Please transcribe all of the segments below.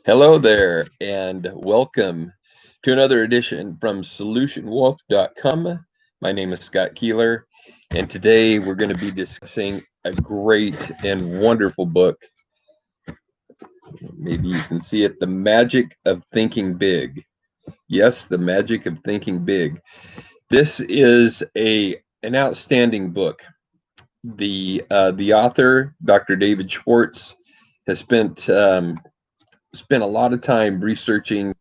Hello there, and welcome to another edition from solutionwolf.com. My name is Scott Keeler, and today we're going to be discussing a great and wonderful book. Maybe you can see it, The Magic of Thinking Big. Yes, The Magic of Thinking Big. This is an outstanding book. The author, Dr. David Schwartz, has spent a lot of time researching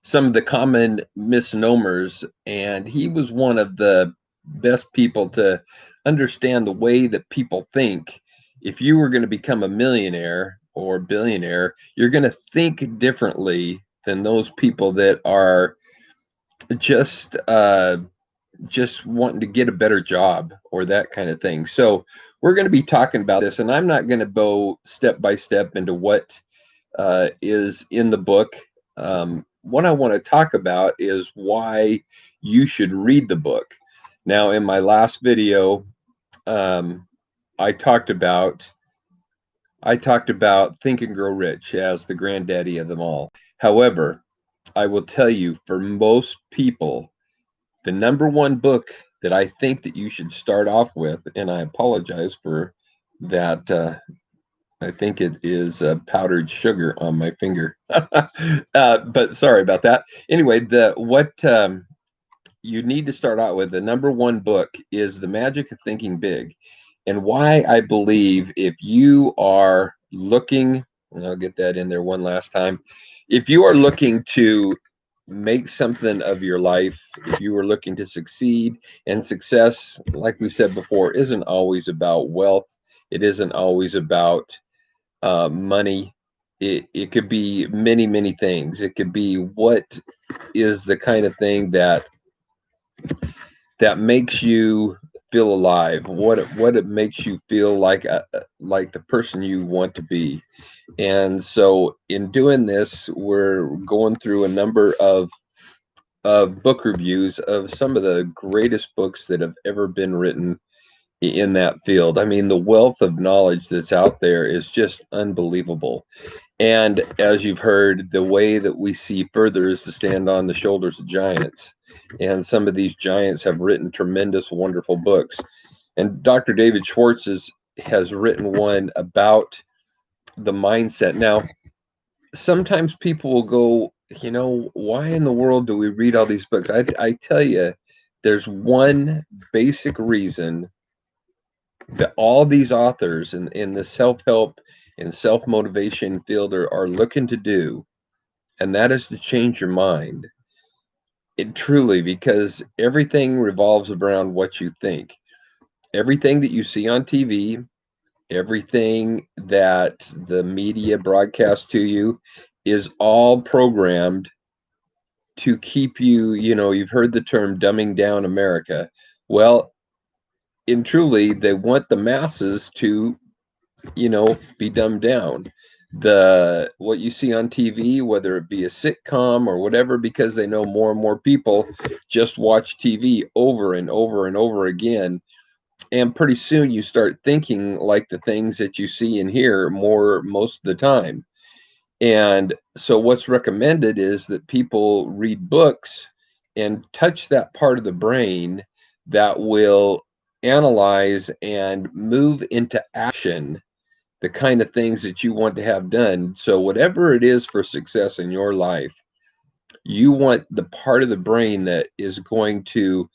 some of the common misnomers, and he was one of the best people to understand the way that people think. If you were going to become a millionaire or billionaire, you're going to think differently than those people that are just just wanting to get a better job or that kind of thing. So we're going to be talking about this, and I'm not going to go step by step into what is in the book. What I want to talk about is why you should read the book. Now, in my last video, um, I talked about Think and Grow Rich as the granddaddy of them all. However, I will tell you, for most people, the number one book that I think that you should start off with, and I apologize for that. I think it is powdered sugar on my finger. But sorry about that. Anyway, the what you need to start out with, the number one book is The Magic of Thinking Big. And why I believe, if you are looking, and I'll get that in there one last time, if you are looking to make something of your life, if you are looking to succeed, and success, like we said before, isn't always about wealth, it isn't always about money. It could be many things. It could be what is the kind of thing that makes you feel alive, what it makes you feel like the person you want to be. And so in doing this, we're going through a number of book reviews of some of the greatest books that have ever been written in that field. I mean, the wealth of knowledge that's out there is just unbelievable. And as you've heard, the way that we see further is to stand on the shoulders of giants. And some of these giants have written tremendous, wonderful books. And Dr. David Schwartz has written one about the mindset. Now, sometimes people will go, why in the world do we read all these books? I tell you, there's one basic reason that all these authors in the self-help and self-motivation field are looking to do, and that is to change your mind. It truly, because everything revolves around what you think. Everything that you see on TV, everything that the media broadcasts to you is all programmed to keep you, you've heard the term dumbing down America. Well, in truly, they want the masses to be dumbed down. The what you see on TV, whether it be a sitcom or whatever, because they know more and more people just watch TV over and over and over again, and pretty soon you start thinking like the things that you see and hear more most of the time. And so what's recommended is that people read books and touch that part of the brain that will analyze and move into action the kind of things that you want to have done. So whatever it is for success in your life, you want the part of the brain that is going to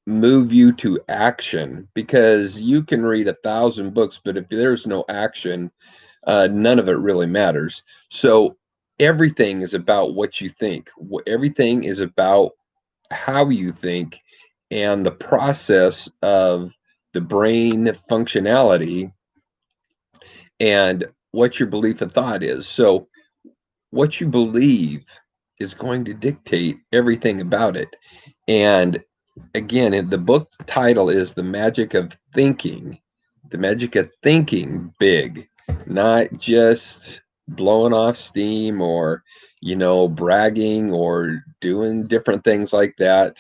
move you to action, because you can read 1,000 books, but if there's no action, none of it really matters. So everything is about what you think. Everything is about how you think and the process of the brain functionality and what your belief and thought is. So what you believe is going to dictate everything about it. And again, the book title is The Magic of Thinking. The Magic of Thinking Big, not just blowing off steam or, bragging or doing different things like that.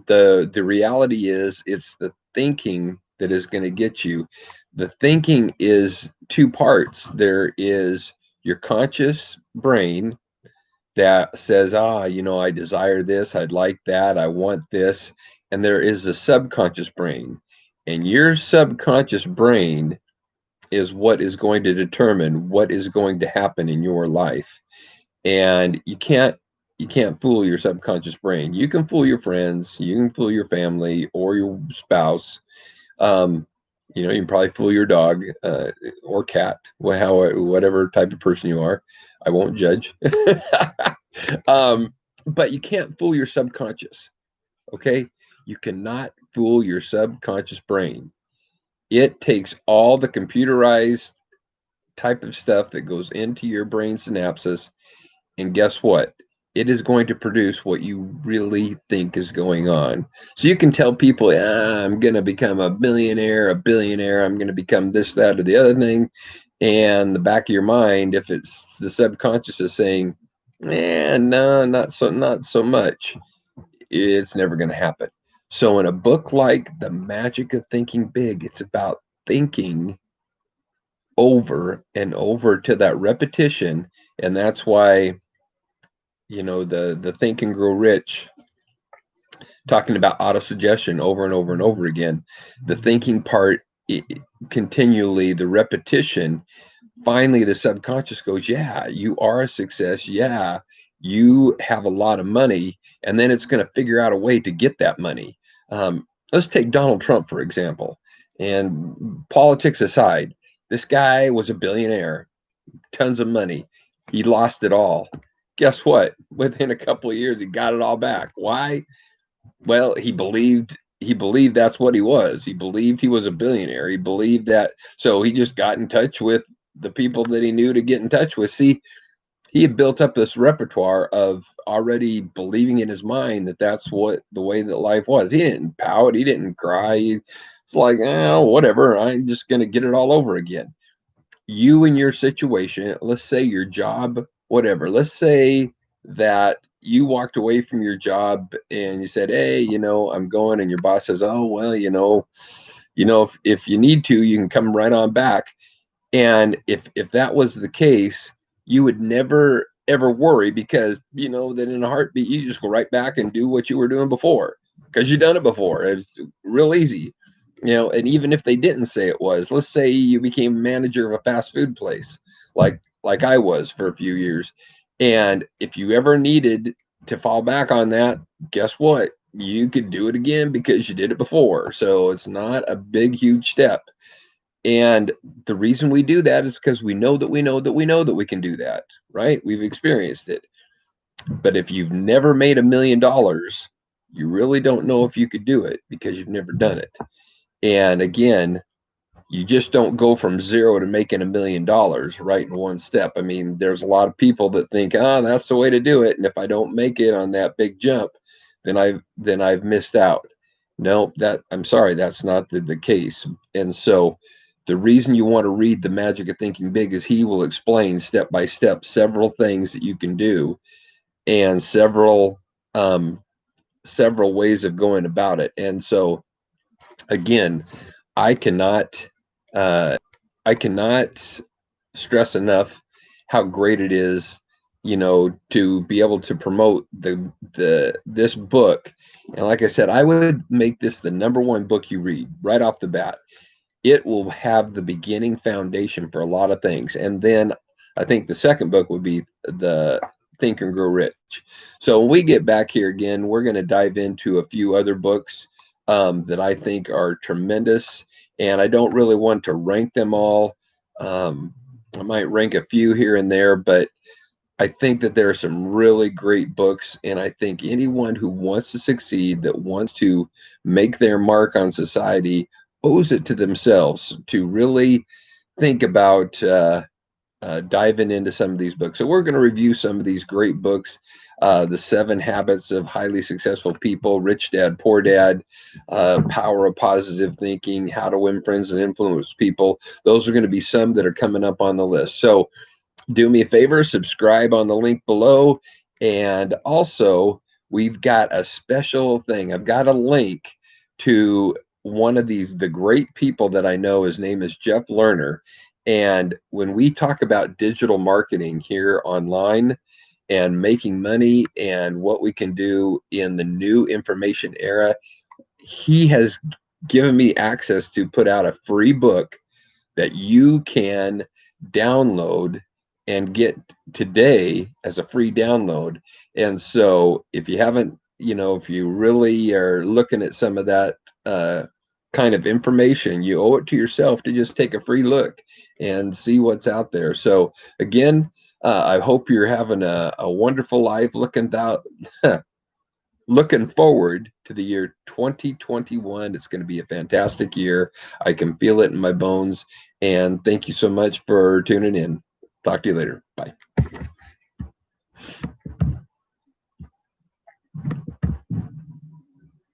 The reality is it's the thinking that is going to get you. The thinking is two parts. There is your conscious brain that says, I desire this, I'd like that, I want this. And there is a subconscious brain. And your subconscious brain is what is going to determine what is going to happen in your life. And you can't fool your subconscious brain. You can fool your friends, you can fool your family or your spouse. Um, you can probably fool your dog or cat, whatever type of person you are. I won't judge. But you can't fool your subconscious. Okay, you cannot fool your subconscious brain. It takes all the computerized type of stuff that goes into your brain synapses, and guess what? It is going to produce what you really think is going on. So you can tell people, I'm going to become a billionaire, a billionaire, I'm going to become this, that, or the other thing. And the back of your mind, if it's the subconscious is saying, no, not so much, it's never going to happen. So in a book like The Magic of Thinking Big, it's about thinking over and over to that repetition. And that's why, the Think and Grow Rich, talking about autosuggestion over and over and over again, the thinking part, continually, the repetition, finally the subconscious goes, yeah, you are a success, yeah, you have a lot of money, and then it's going to figure out a way to get that money. Let's take Donald Trump, for example, and politics aside, this guy was a billionaire, tons of money. He lost it all. Guess what? Within a couple of years, he got it all back. Why? Well, he believed that's what he was. He believed he was a billionaire. He believed that. So he just got in touch with the people that he knew to get in touch with. See, he had built up this repertoire of already believing in his mind that that's what the way that life was. He didn't pout. He didn't cry. It's like, whatever. I'm just going to get it all over again. You and your situation, let's say your job, whatever, let's say that you walked away from your job and you said, hey, I'm going, and your boss says, oh, well, if you need to, you can come right on back. And if that was the case, you would never ever worry, because that in a heartbeat you just go right back and do what you were doing before, because you've done it before. It's real easy. And even if they didn't say it was, let's say you became manager of a fast food place, like I was for a few years. And if you ever needed to fall back on that, guess what? You could do it again because you did it before. So it's not a big, huge step. And the reason we do that is because we know that we know that we know that we can do that, right? We've experienced it. But if you've never made $1 million, you really don't know if you could do it because you've never done it. And again, you just don't go from zero to making $1 million right in one step. I mean, there's a lot of people that think, that's the way to do it. And if I don't make it on that big jump, then I've missed out. No, I'm sorry, that's not the case. And so the reason you want to read The Magic of Thinking Big is he will explain step by step several things that you can do, and several ways of going about it. And so again, I cannot uh, I cannot stress enough how great it is, to be able to promote this book. And like I said, I would make this the number one book you read right off the bat. It will have the beginning foundation for a lot of things. And then I think the second book would be the Think and Grow Rich. So when we get back here again, we're going to dive into a few other books that I think are tremendous. And I don't really want to rank them all. I might rank a few here and there, but I think that there are some really great books. And I think anyone who wants to succeed, that wants to make their mark on society, owes it to themselves to really think about diving into some of these books. So we're going to review some of these great books. The 7 Habits of Highly Successful People, Rich Dad, Poor Dad, Power of Positive Thinking, How to Win Friends and Influence People. Those are going to be some that are coming up on the list. So do me a favor, subscribe on the link below. And also, we've got a special thing. I've got a link to one of the great people that I know. His name is Jeff Lerner. And when we talk about digital marketing here online and making money and what we can do in the new information era, he has given me access to put out a free book that you can download and get today as a free download. And so if you haven't, if you really are looking at some of that uh, kind of information, you owe it to yourself to just take a free look and see what's out there. So again, I hope you're having a wonderful life, looking forward to the year 2021. It's going to be a fantastic year. I can feel it in my bones. And thank you so much for tuning in. Talk to you later. Bye.